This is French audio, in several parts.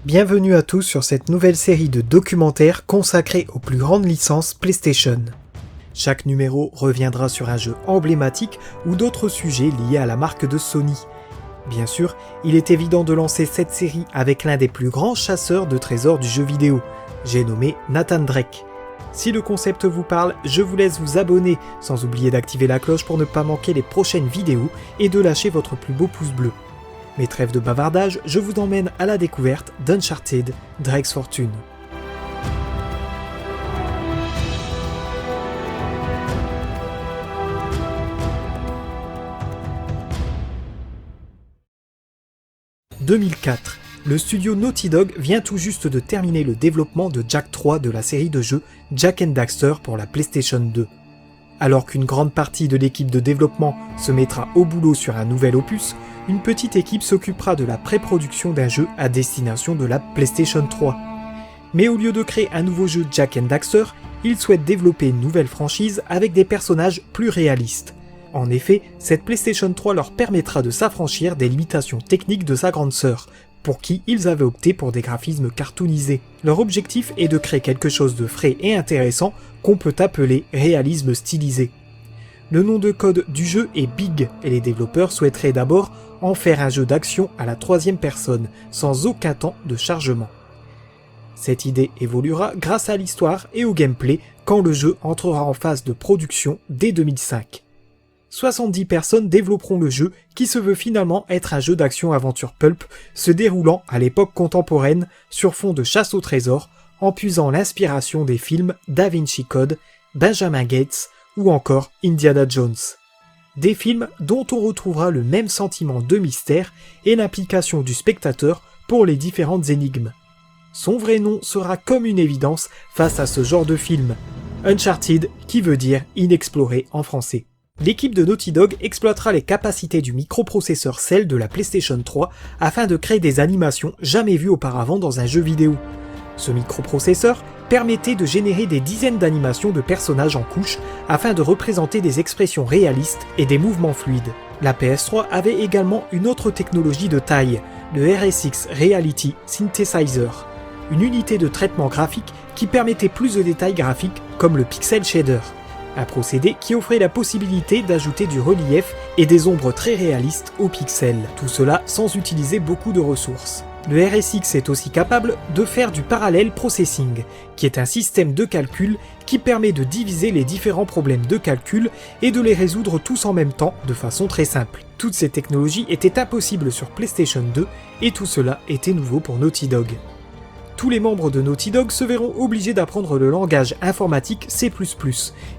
Bienvenue à tous sur cette nouvelle série de documentaires consacrée aux plus grandes licences PlayStation. Chaque numéro reviendra sur un jeu emblématique ou d'autres sujets liés à la marque de Sony. Bien sûr, il est évident de lancer cette série avec l'un des plus grands chasseurs de trésors du jeu vidéo, j'ai nommé Nathan Drake. Si le concept vous parle, je vous laisse vous abonner, sans oublier d'activer la cloche pour ne pas manquer les prochaines vidéos et de lâcher votre plus beau pouce bleu. Mais trêve de bavardage, je vous emmène à la découverte d'Uncharted: Drake's Fortune. « 2004. Le studio Naughty Dog vient tout juste de terminer le développement de Jak 3 de la série de jeux Jak and Daxter pour la PlayStation 2. Alors qu'une grande partie de l'équipe de développement se mettra au boulot sur un nouvel opus, une petite équipe s'occupera de la pré-production d'un jeu à destination de la PlayStation 3. Mais au lieu de créer un nouveau jeu Jak and Daxter, ils souhaitent développer une nouvelle franchise avec des personnages plus réalistes. En effet, cette PlayStation 3 leur permettra de s'affranchir des limitations techniques de sa grande sœur, pour qui ils avaient opté pour des graphismes cartoonisés. Leur objectif est de créer quelque chose de frais et intéressant qu'on peut appeler réalisme stylisé. Le nom de code du jeu est Big, et les développeurs souhaiteraient d'abord en faire un jeu d'action à la troisième personne, sans aucun temps de chargement. Cette idée évoluera grâce à l'histoire et au gameplay quand le jeu entrera en phase de production dès 2005. 70 personnes développeront le jeu qui se veut finalement être un jeu d'action-aventure pulp se déroulant à l'époque contemporaine sur fond de chasse au trésor en puisant l'inspiration des films Da Vinci Code, Benjamin Gates ou encore Indiana Jones. Des films dont on retrouvera le même sentiment de mystère et l'implication du spectateur pour les différentes énigmes. Son vrai nom sera comme une évidence face à ce genre de film, Uncharted qui veut dire inexploré en français. L'équipe de Naughty Dog exploitera les capacités du microprocesseur Cell de la PlayStation 3 afin de créer des animations jamais vues auparavant dans un jeu vidéo. Ce microprocesseur permettait de générer des dizaines d'animations de personnages en couches afin de représenter des expressions réalistes et des mouvements fluides. La PS3 avait également une autre technologie de taille, le RSX Reality Synthesizer, une unité de traitement graphique qui permettait plus de détails graphiques comme le pixel shader. Un procédé qui offrait la possibilité d'ajouter du relief et des ombres très réalistes aux pixels, tout cela sans utiliser beaucoup de ressources. Le RSX est aussi capable de faire du parallel processing, qui est un système de calcul qui permet de diviser les différents problèmes de calcul et de les résoudre tous en même temps de façon très simple. Toutes ces technologies étaient impossibles sur PlayStation 2 et tout cela était nouveau pour Naughty Dog. Tous les membres de Naughty Dog se verront obligés d'apprendre le langage informatique C++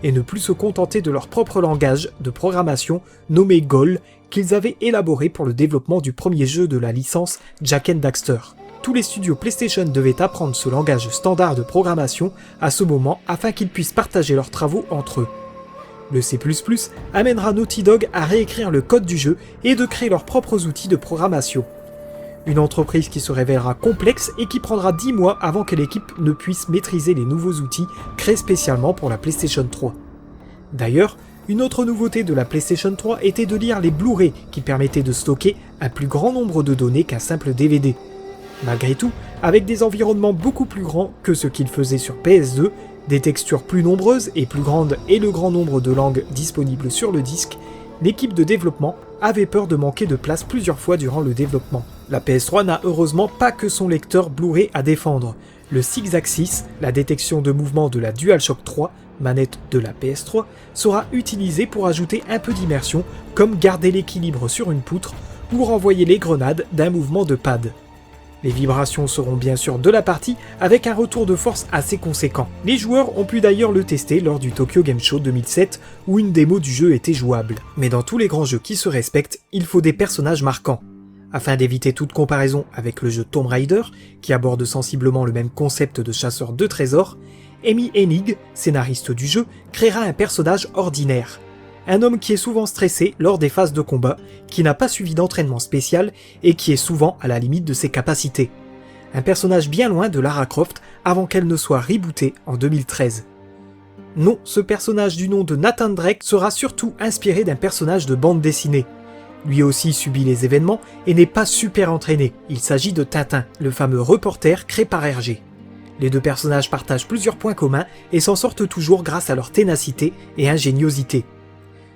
et ne plus se contenter de leur propre langage de programmation nommé Goal qu'ils avaient élaboré pour le développement du premier jeu de la licence Jak and Daxter. Tous les studios PlayStation devaient apprendre ce langage standard de programmation à ce moment afin qu'ils puissent partager leurs travaux entre eux. Le C++ amènera Naughty Dog à réécrire le code du jeu et de créer leurs propres outils de programmation. Une entreprise qui se révélera complexe et qui prendra 10 mois avant que l'équipe ne puisse maîtriser les nouveaux outils créés spécialement pour la PlayStation 3. D'ailleurs, une autre nouveauté de la PlayStation 3 était de lire les Blu-ray qui permettaient de stocker un plus grand nombre de données qu'un simple DVD. Malgré tout, avec des environnements beaucoup plus grands que ce qu'ils faisaient sur PS2, des textures plus nombreuses et plus grandes et le grand nombre de langues disponibles sur le disque, l'équipe de développement avait peur de manquer de place plusieurs fois durant le développement. La PS3 n'a heureusement pas que son lecteur Blu-ray à défendre. Le Six-Axis, la détection de mouvement de la DualShock 3, manette de la PS3, sera utilisé pour ajouter un peu d'immersion, comme garder l'équilibre sur une poutre ou renvoyer les grenades d'un mouvement de pad. Les vibrations seront bien sûr de la partie, avec un retour de force assez conséquent. Les joueurs ont pu d'ailleurs le tester lors du Tokyo Game Show 2007, où une démo du jeu était jouable. Mais dans tous les grands jeux qui se respectent, il faut des personnages marquants. Afin d'éviter toute comparaison avec le jeu Tomb Raider, qui aborde sensiblement le même concept de chasseur de trésors, Amy Hennig, scénariste du jeu, créera un personnage ordinaire. Un homme qui est souvent stressé lors des phases de combat, qui n'a pas suivi d'entraînement spécial et qui est souvent à la limite de ses capacités. Un personnage bien loin de Lara Croft avant qu'elle ne soit rebootée en 2013. Non, ce personnage du nom de Nathan Drake sera surtout inspiré d'un personnage de bande dessinée. Lui aussi subit les événements et n'est pas super entraîné. Il s'agit de Tintin, le fameux reporter créé par Hergé. Les deux personnages partagent plusieurs points communs et s'en sortent toujours grâce à leur ténacité et ingéniosité.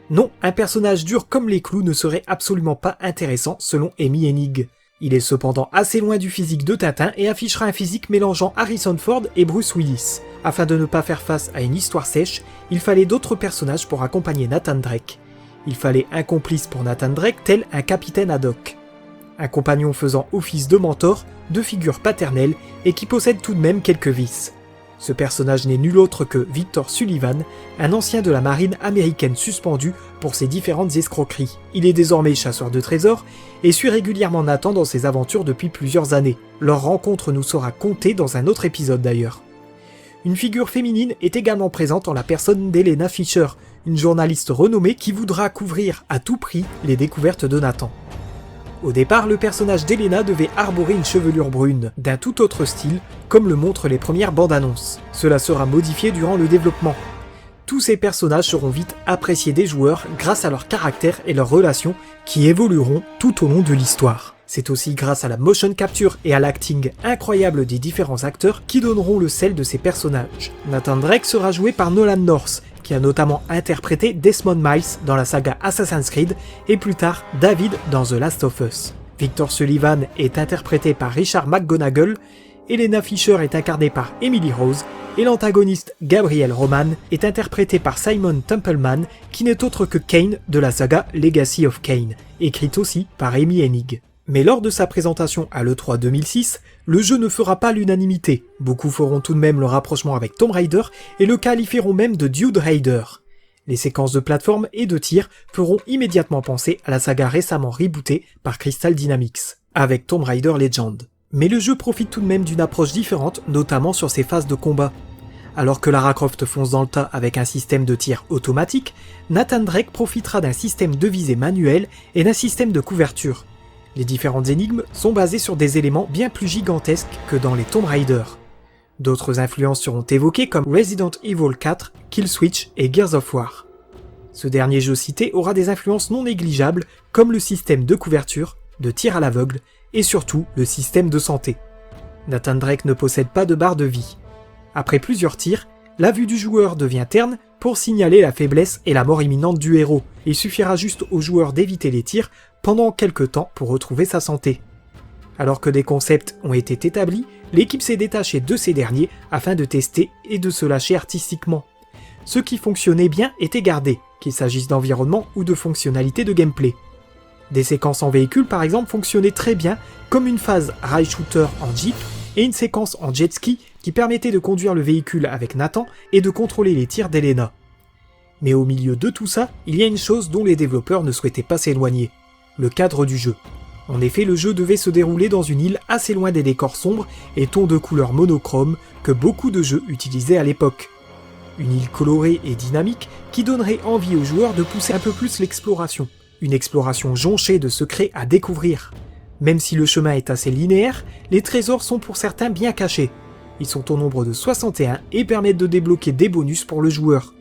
Non, un personnage dur comme les clous ne serait absolument pas intéressant selon Amy Hennig. Il est cependant assez loin du physique de Tintin et affichera un physique mélangeant Harrison Ford et Bruce Willis. Afin de ne pas faire face à une histoire sèche, il fallait d'autres personnages pour accompagner Nathan Drake. Il fallait un complice pour Nathan Drake tel un capitaine Haddock. Un compagnon faisant office de mentor, de figure paternelle et qui possède tout de même quelques vices. Ce personnage n'est nul autre que Victor Sullivan, un ancien de la marine américaine suspendu pour ses différentes escroqueries. Il est désormais chasseur de trésors et suit régulièrement Nathan dans ses aventures depuis plusieurs années. Leur rencontre nous sera contée dans un autre épisode d'ailleurs. Une figure féminine est également présente en la personne d'Helena Fisher, une journaliste renommée qui voudra couvrir à tout prix les découvertes de Nathan. Au départ, le personnage d'Helena devait arborer une chevelure brune, d'un tout autre style, comme le montrent les premières bandes annonces. Cela sera modifié durant le développement. Tous ces personnages seront vite appréciés des joueurs grâce à leur caractère et leurs relations qui évolueront tout au long de l'histoire. C'est aussi grâce à la motion capture et à l'acting incroyable des différents acteurs qui donneront le sel de ces personnages. Nathan Drake sera joué par Nolan North, qui a notamment interprété Desmond Miles dans la saga Assassin's Creed et plus tard David dans The Last of Us. Victor Sullivan est interprété par Richard McGonagall, Helena Fisher est incarnée par Emily Rose et l'antagoniste Gabriel Roman est interprété par Simon Templeman qui n'est autre que Kane de la saga Legacy of Kain, écrite aussi par Amy Hennig. Mais lors de sa présentation à l'E3 2006, le jeu ne fera pas l'unanimité. Beaucoup feront tout de même le rapprochement avec Tomb Raider et le qualifieront même de Dude Raider. Les séquences de plateforme et de tir feront immédiatement penser à la saga récemment rebootée par Crystal Dynamics, avec Tomb Raider Legend. Mais le jeu profite tout de même d'une approche différente, notamment sur ses phases de combat. Alors que Lara Croft fonce dans le tas avec un système de tir automatique, Nathan Drake profitera d'un système de visée manuel et d'un système de couverture. Les différentes énigmes sont basées sur des éléments bien plus gigantesques que dans les Tomb Raider. D'autres influences seront évoquées comme Resident Evil 4, Kill Switch et Gears of War. Ce dernier jeu cité aura des influences non négligeables comme le système de couverture, de tir à l'aveugle et surtout le système de santé. Nathan Drake ne possède pas de barre de vie. Après plusieurs tirs, la vue du joueur devient terne pour signaler la faiblesse et la mort imminente du héros. Il suffira juste au joueur d'éviter les tirs pendant quelques temps pour retrouver sa santé. Alors que des concepts ont été établis, l'équipe s'est détachée de ces derniers afin de tester et de se lâcher artistiquement. Ce qui fonctionnait bien était gardé, qu'il s'agisse d'environnement ou de fonctionnalités de gameplay. Des séquences en véhicule par exemple fonctionnaient très bien, comme une phase rail shooter en Jeep et une séquence en jet ski qui permettait de conduire le véhicule avec Nathan et de contrôler les tirs d'Helena. Mais au milieu de tout ça, il y a une chose dont les développeurs ne souhaitaient pas s'éloigner, le cadre du jeu. En effet, le jeu devait se dérouler dans une île assez loin des décors sombres et tons de couleurs monochromes que beaucoup de jeux utilisaient à l'époque. Une île colorée et dynamique qui donnerait envie aux joueurs de pousser un peu plus l'exploration. Une exploration jonchée de secrets à découvrir. Même si le chemin est assez linéaire, les trésors sont pour certains bien cachés. Ils sont au nombre de 61 et permettent de débloquer des bonus pour le joueur.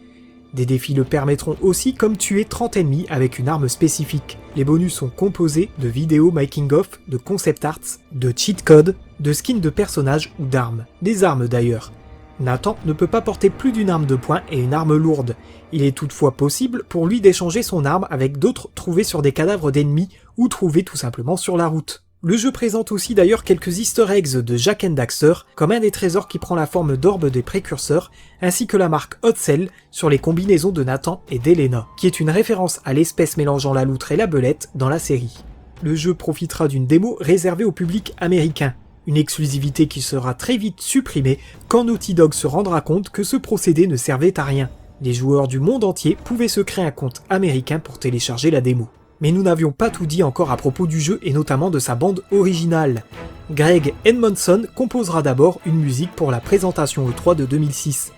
Des défis le permettront aussi comme tuer 30 ennemis avec une arme spécifique. Les bonus sont composés de vidéos making-of, de concept arts, de cheat codes, de skins de personnages ou d'armes. Des armes d'ailleurs. Nathan ne peut pas porter plus d'une arme de poing et une arme lourde. Il est toutefois possible pour lui d'échanger son arme avec d'autres trouvées sur des cadavres d'ennemis ou trouvées tout simplement sur la route. Le jeu présente aussi d'ailleurs quelques easter eggs de Jak and Daxter, comme un des trésors qui prend la forme d'orbe des précurseurs, ainsi que la marque Hot Cell sur les combinaisons de Nathan et d'Helena, qui est une référence à l'espèce mélangeant la loutre et la belette dans la série. Le jeu profitera d'une démo réservée au public américain, une exclusivité qui sera très vite supprimée quand Naughty Dog se rendra compte que ce procédé ne servait à rien. Les joueurs du monde entier pouvaient se créer un compte américain pour télécharger la démo. Mais nous n'avions pas tout dit encore à propos du jeu et notamment de sa bande originale. Greg Edmondson composera d'abord une musique pour la présentation E3 de 2006.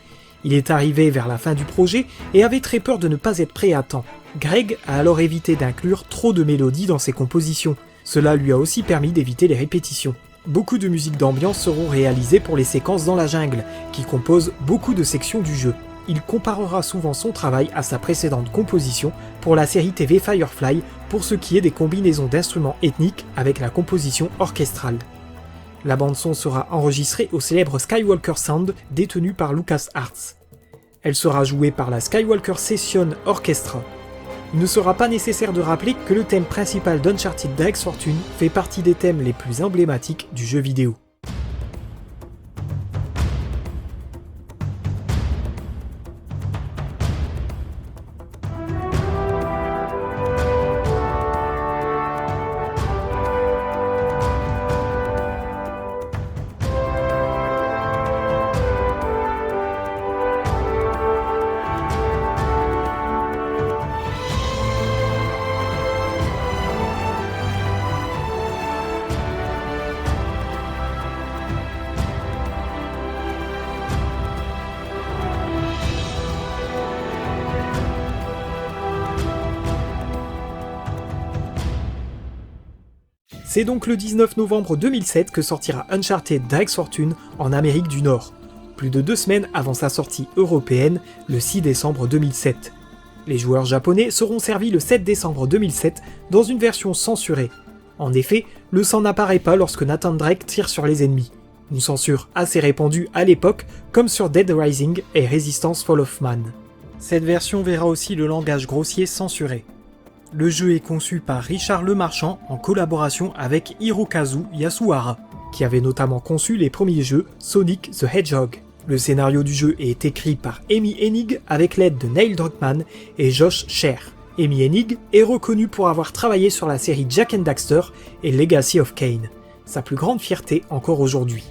Il est arrivé vers la fin du projet et avait très peur de ne pas être prêt à temps. Greg a alors évité d'inclure trop de mélodies dans ses compositions. Cela lui a aussi permis d'éviter les répétitions. Beaucoup de musiques d'ambiance seront réalisées pour les séquences dans la jungle, qui composent beaucoup de sections du jeu. Il comparera souvent son travail à sa précédente composition pour la série TV Firefly pour ce qui est des combinaisons d'instruments ethniques avec la composition orchestrale. La bande-son sera enregistrée au célèbre Skywalker Sound détenu par LucasArts. Elle sera jouée par la Skywalker Session Orchestra. Il ne sera pas nécessaire de rappeler que le thème principal d'Uncharted Drake's Fortune fait partie des thèmes les plus emblématiques du jeu vidéo. C'est donc le 19 novembre 2007 que sortira Uncharted Drake's Fortune en Amérique du Nord, plus de 2 semaines avant sa sortie européenne le 6 décembre 2007. Les joueurs japonais seront servis le 7 décembre 2007 dans une version censurée. En effet, le sang n'apparaît pas lorsque Nathan Drake tire sur les ennemis. Une censure assez répandue à l'époque, comme sur Dead Rising et Resistance Fall of Man. Cette version verra aussi le langage grossier censuré. Le jeu est conçu par Richard Lemarchand en collaboration avec Hirokazu Yasuhara, qui avait notamment conçu les premiers jeux Sonic the Hedgehog. Le scénario du jeu est écrit par Amy Hennig avec l'aide de Neil Druckmann et Josh Scher. Amy Hennig est reconnu pour avoir travaillé sur la série Jak and Daxter et Legacy of Kain, sa plus grande fierté encore aujourd'hui.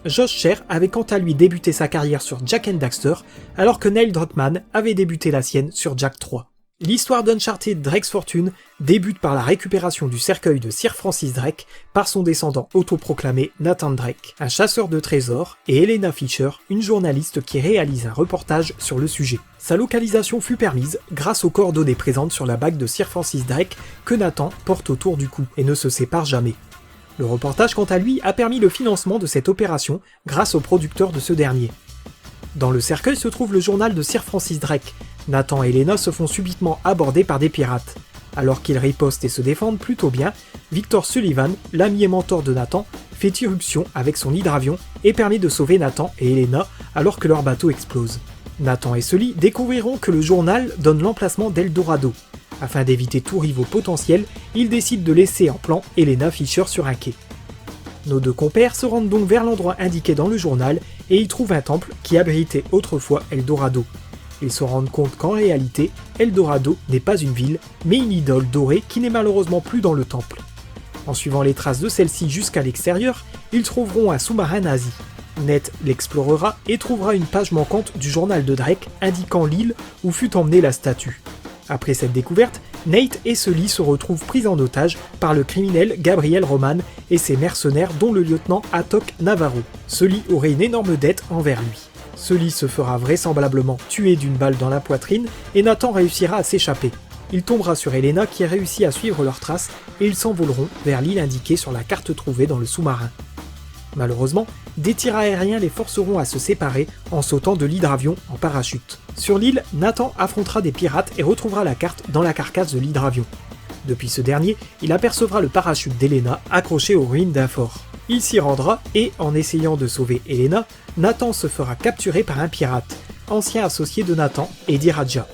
Josh Scher avait quant à lui débuté sa carrière sur Jak and Daxter, alors que Neil Druckmann avait débuté la sienne sur Jak 3. L'histoire d'Uncharted Drake's Fortune débute par la récupération du cercueil de Sir Francis Drake par son descendant autoproclamé Nathan Drake, un chasseur de trésors, et Helena Fisher, une journaliste qui réalise un reportage sur le sujet. Sa localisation fut permise grâce aux coordonnées présentes sur la bague de Sir Francis Drake que Nathan porte autour du cou et ne se sépare jamais. Le reportage quant à lui a permis le financement de cette opération grâce au producteur de ce dernier. Dans le cercueil se trouve le journal de Sir Francis Drake. Nathan et Helena se font subitement aborder par des pirates. Alors qu'ils ripostent et se défendent plutôt bien, Victor Sullivan, l'ami et mentor de Nathan, fait irruption avec son hydravion et permet de sauver Nathan et Helena alors que leur bateau explose. Nathan et Sully découvriront que le journal donne l'emplacement d'Eldorado. Afin d'éviter tout rivaux potentiel, ils décident de laisser en plan Helena Fisher sur un quai. Nos deux compères se rendent donc vers l'endroit indiqué dans le journal et y trouvent un temple qui abritait autrefois Eldorado. Ils se rendent compte qu'en réalité, Eldorado n'est pas une ville, mais une idole dorée qui n'est malheureusement plus dans le temple. En suivant les traces de celle-ci jusqu'à l'extérieur, ils trouveront un sous-marin nazi. Ned l'explorera et trouvera une page manquante du journal de Drake indiquant l'île où fut emmenée la statue. Après cette découverte, Nate et Sully se retrouvent pris en otage par le criminel Gabriel Roman et ses mercenaires dont le lieutenant Atok Navarro. Sully aurait une énorme dette envers lui. Sully se fera vraisemblablement tuer d'une balle dans la poitrine et Nathan réussira à s'échapper. Il tombera sur Helena qui a réussi à suivre leurs traces et ils s'envoleront vers l'île indiquée sur la carte trouvée dans le sous-marin. Malheureusement, des tirs aériens les forceront à se séparer en sautant de l'hydravion en parachute. Sur l'île, Nathan affrontera des pirates et retrouvera la carte dans la carcasse de l'hydravion. Depuis ce dernier, il apercevra le parachute d'Helena accroché aux ruines d'un fort. Il s'y rendra et, en essayant de sauver Helena, Nathan se fera capturer par un pirate, ancien associé de Nathan, Eddie Raja.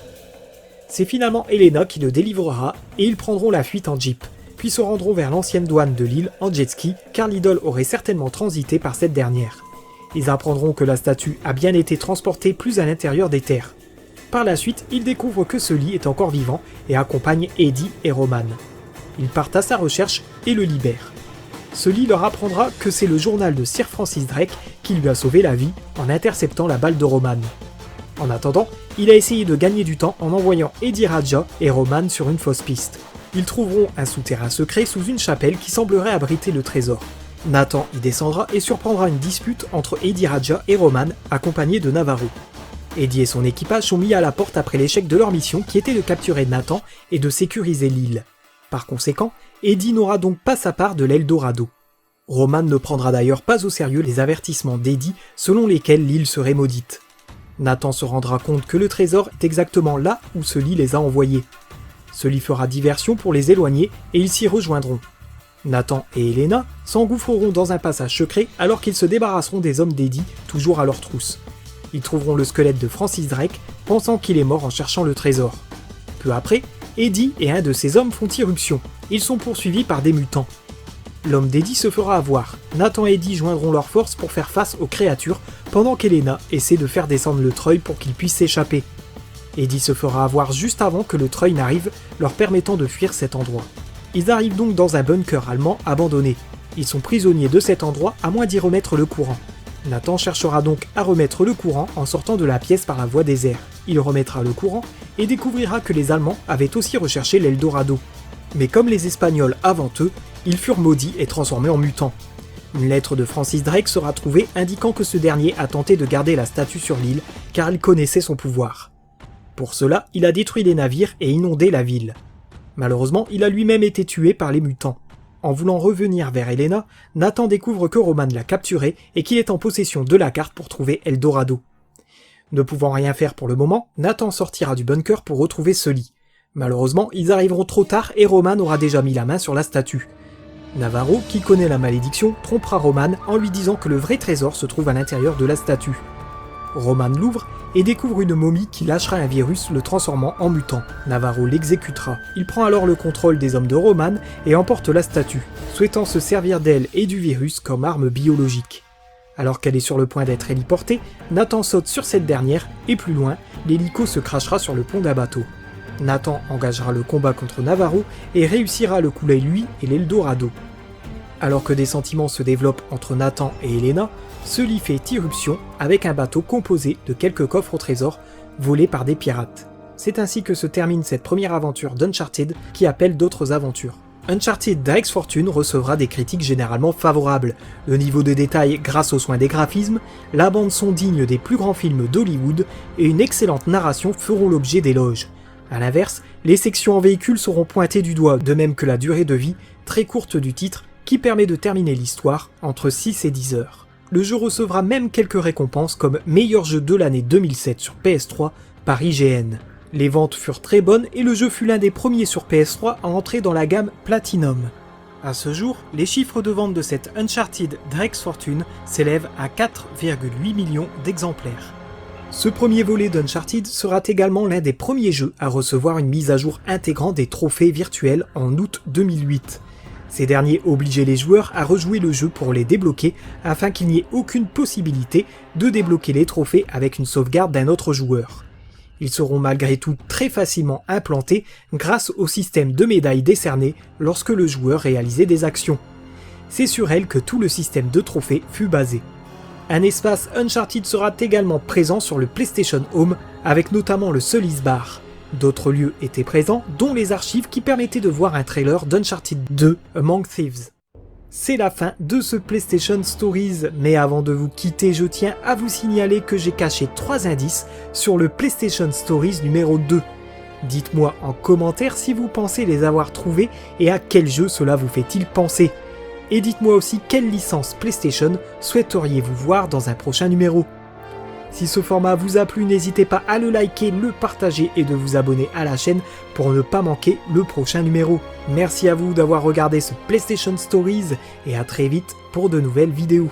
C'est finalement Helena qui le délivrera et ils prendront la fuite en jeep, puis se rendront vers l'ancienne douane de l'île en jet ski car l'idole aurait certainement transité par cette dernière. Ils apprendront que la statue a bien été transportée plus à l'intérieur des terres. Par la suite, ils découvrent que Sully est encore vivant et accompagne Eddie et Roman. Ils partent à sa recherche et le libèrent. Sully leur apprendra que c'est le journal de Sir Francis Drake qui lui a sauvé la vie en interceptant la balle de Roman. En attendant, il a essayé de gagner du temps en envoyant Eddie Raja et Roman sur une fausse piste. Ils trouveront un souterrain secret sous une chapelle qui semblerait abriter le trésor. Nathan y descendra et surprendra une dispute entre Eddie Raja et Roman, accompagnés de Navarro. Eddie et son équipage sont mis à la porte après l'échec de leur mission qui était de capturer Nathan et de sécuriser l'île. Par conséquent, Eddie n'aura donc pas sa part de l'Eldorado. Roman ne prendra d'ailleurs pas au sérieux les avertissements d'Eddie selon lesquels l'île serait maudite. Nathan se rendra compte que le trésor est exactement là où Sully les a envoyés. Sully fera diversion pour les éloigner et ils s'y rejoindront. Nathan et Elena s'engouffreront dans un passage secret alors qu'ils se débarrasseront des hommes d'Eddie, toujours à leur trousse. Ils trouveront le squelette de Francis Drake, pensant qu'il est mort en cherchant le trésor. Peu après, Eddie et un de ses hommes font irruption. Ils sont poursuivis par des mutants. L'homme d'Eddie se fera avoir. Nathan et Eddie joindront leurs forces pour faire face aux créatures, pendant qu'Elena essaie de faire descendre le treuil pour qu'il puisse s'échapper. Eddie se fera avoir juste avant que le treuil n'arrive, leur permettant de fuir cet endroit. Ils arrivent donc dans un bunker allemand abandonné. Ils sont prisonniers de cet endroit à moins d'y remettre le courant. Nathan cherchera donc à remettre le courant en sortant de la pièce par la voie des airs. Il remettra le courant et découvrira que les Allemands avaient aussi recherché l'Eldorado. Mais comme les Espagnols avant eux, ils furent maudits et transformés en mutants. Une lettre de Francis Drake sera trouvée indiquant que ce dernier a tenté de garder la statue sur l'île car il connaissait son pouvoir. Pour cela, il a détruit les navires et inondé la ville. Malheureusement, il a lui-même été tué par les mutants. En voulant revenir vers Elena, Nathan découvre que Roman l'a capturé et qu'il est en possession de la carte pour trouver Eldorado. Ne pouvant rien faire pour le moment, Nathan sortira du bunker pour retrouver Sully. Malheureusement, ils arriveront trop tard et Roman aura déjà mis la main sur la statue. Navarro, qui connaît la malédiction, trompera Roman en lui disant que le vrai trésor se trouve à l'intérieur de la statue. Roman l'ouvre et découvre une momie qui lâchera un virus le transformant en mutant. Navarro l'exécutera. Il prend alors le contrôle des hommes de Roman et emporte la statue, souhaitant se servir d'elle et du virus comme arme biologique. Alors qu'elle est sur le point d'être héliportée, Nathan saute sur cette dernière et plus loin, l'hélico se crachera sur le pont d'un bateau. Nathan engagera le combat contre Navarro et réussira à le couler lui et l'Eldorado. Alors que des sentiments se développent entre Nathan et Elena, Sully fait irruption avec un bateau composé de quelques coffres au trésor volés par des pirates. C'est ainsi que se termine cette première aventure d'Uncharted qui appelle d'autres aventures. Uncharted Drake's Fortune recevra des critiques généralement favorables. Le niveau de détail grâce aux soins des graphismes, la bande son digne des plus grands films d'Hollywood et une excellente narration feront l'objet d'éloges. A l'inverse, les sections en véhicule seront pointées du doigt, de même que la durée de vie très courte du titre qui permet de terminer l'histoire entre 6 et 10 heures. Le jeu recevra même quelques récompenses comme meilleur jeu de l'année 2007 sur PS3 par IGN. Les ventes furent très bonnes et le jeu fut l'un des premiers sur PS3 à entrer dans la gamme Platinum. À ce jour, les chiffres de vente de cette Uncharted Drake's Fortune s'élèvent à 4,8 millions d'exemplaires. Ce premier volet d'Uncharted sera également l'un des premiers jeux à recevoir une mise à jour intégrant des trophées virtuels en août 2008. Ces derniers obligeaient les joueurs à rejouer le jeu pour les débloquer afin qu'il n'y ait aucune possibilité de débloquer les trophées avec une sauvegarde d'un autre joueur. Ils seront malgré tout très facilement implantés grâce au système de médailles décernées lorsque le joueur réalisait des actions. C'est sur elle que tout le système de trophées fut basé. Un espace Uncharted sera également présent sur le PlayStation Home avec notamment le Sully's Bar. D'autres lieux étaient présents, dont les archives qui permettaient de voir un trailer d'Uncharted 2 Among Thieves. C'est la fin de ce PlayStation Stories, mais avant de vous quitter, je tiens à vous signaler que j'ai caché 3 indices sur le PlayStation Stories numéro 2. Dites-moi en commentaire si vous pensez les avoir trouvés et à quel jeu cela vous fait-il penser. Et dites-moi aussi quelle licence PlayStation souhaiteriez-vous voir dans un prochain numéro. Si ce format vous a plu, n'hésitez pas à le liker, le partager et de vous abonner à la chaîne pour ne pas manquer le prochain numéro. Merci à vous d'avoir regardé ce PlayStation Stories et à très vite pour de nouvelles vidéos.